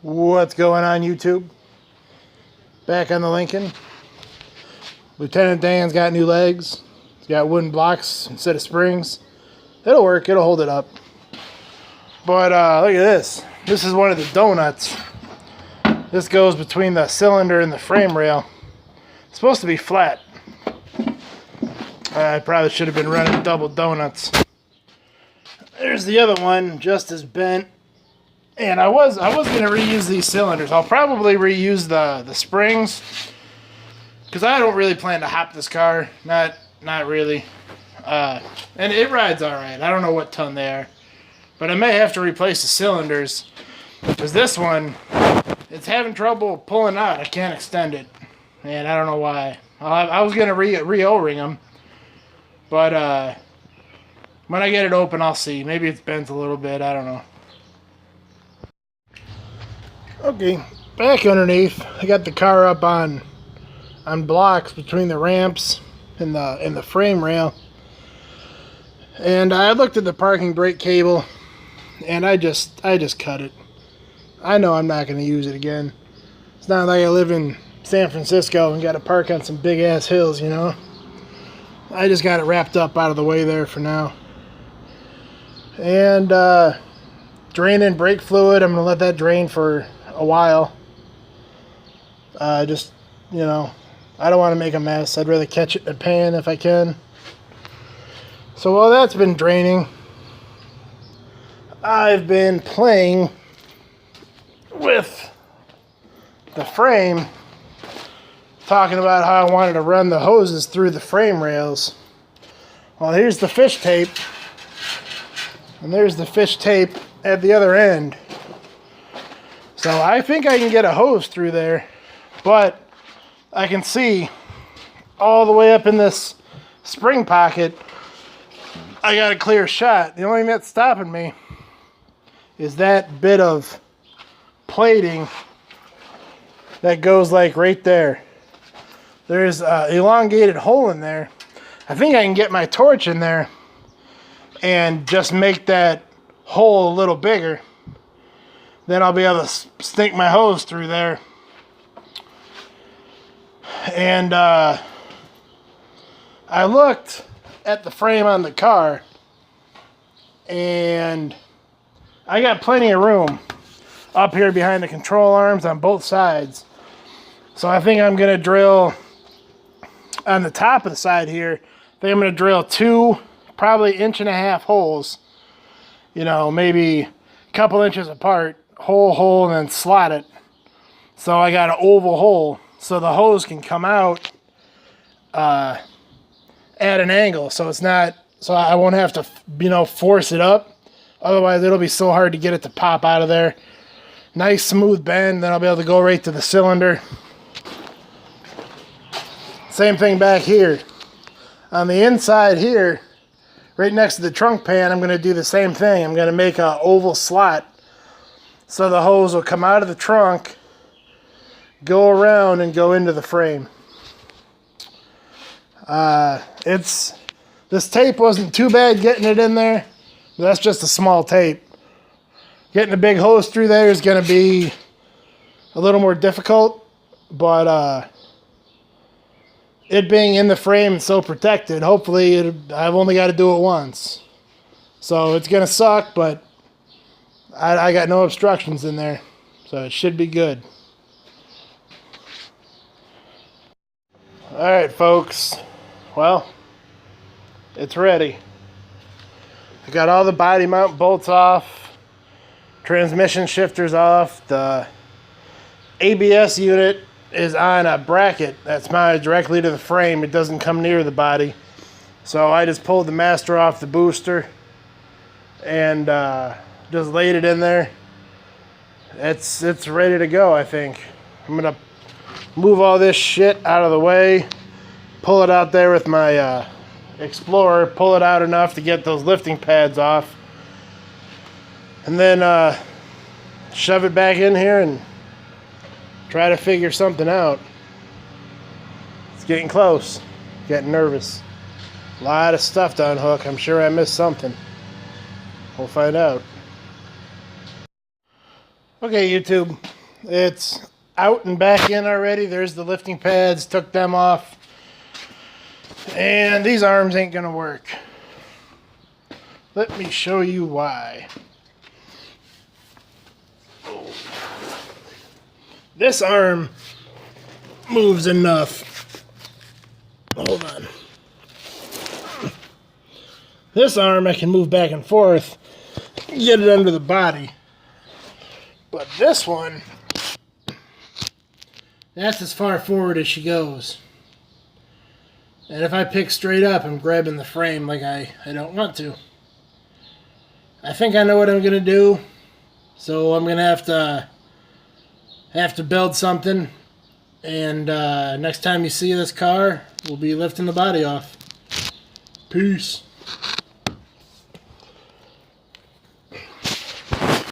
What's going on, YouTube? Back on the Lincoln. Lieutenant Dan's got new legs. He's got wooden blocks instead of springs. It'll work. It'll hold it up. But look at this. This is one of the donuts. This goes between the cylinder and the frame rail. It's supposed to be flat. I probably should have been running double donuts. There's the other one, just as bent. And I was going to reuse these cylinders. I'll probably reuse the springs, because I don't really plan to hop this car. Not really. And it rides alright. I don't know what ton they are. But I may have to replace the cylinders, because this one, it's having trouble pulling out. I can't extend it. And I don't know why. I was going to re-O-ring them. But when I get it open, I'll see. Maybe it's bent a little bit. I don't know. Okay, back underneath, I got the car up on blocks between the ramps and the frame rail. And I looked at the parking brake cable, and I just cut it. I know I'm not going to use it again. It's not like I live in San Francisco and got to park on some big ass hills, you know. I just got it wrapped up out of the way there for now. And draining brake fluid, I'm going to let that drain for a while. Just, you know, I don't want to make a mess. I'd rather catch it in a pan if I can. So while that's been draining, I've been playing with the frame, talking about how I wanted to run the hoses through the frame rails. Well, here's the fish tape, and there's the fish tape at the other end. So I think I can get a hose through there, but I can see all the way up in this spring pocket, I got a clear shot. The only thing that's stopping me is that bit of plating that goes like right there. There's an elongated hole in there. I think I can get my torch in there and just make that hole a little bigger. Then I'll be able to stink my hose through there. And I looked at the frame on the car, and I got plenty of room up here behind the control arms on both sides. So I think I'm going to drill on the top of the side here. I think I'm going to drill two, probably 1.5 inch holes. You know, maybe a couple inches apart. Hole, and then slot it. So I got an oval hole, so the hose can come out at an angle. So it's not, so I won't have to, you know, force it up. Otherwise, it'll be so hard to get it to pop out of there. Nice smooth bend, then I'll be able to go right to the cylinder. Same thing back here. On the inside here, right next to the trunk pan, I'm going to do the same thing. I'm going to make an oval slot, so the hose will come out of the trunk, go around, and go into the frame. This tape wasn't too bad getting it in there. But that's just a small tape. Getting a big hose through there is going to be a little more difficult, but it being in the frame and so protected, hopefully I've only got to do it once. So it's going to suck, but I got no obstructions in there, so it should be good. Alright, folks. Well, it's ready. I got all the body mount bolts off, transmission shifters off, the ABS unit is on a bracket that's mounted directly to the frame. It doesn't come near the body. So I just pulled the master off the booster and just laid it in there. It's ready to go, I think. I'm gonna move all this shit out of the way, pull it out there with my Explorer, pull it out enough to get those lifting pads off, and then shove it back in here and try to figure something out. It's getting close. Getting nervous. A lot of stuff to unhook. I'm sure I missed something. We'll find out. Okay, YouTube, it's out and back in already. There's the lifting pads, took them off. And these arms ain't gonna work. Let me show you why. This arm moves enough. Hold on. This arm I can move back and forth, get it under the body. But this one, that's as far forward as she goes. And if I pick straight up, I'm grabbing the frame like I don't want to. I think I know what I'm going to do. So I'm going to have to build something. And next time you see this car, we'll be lifting the body off. Peace.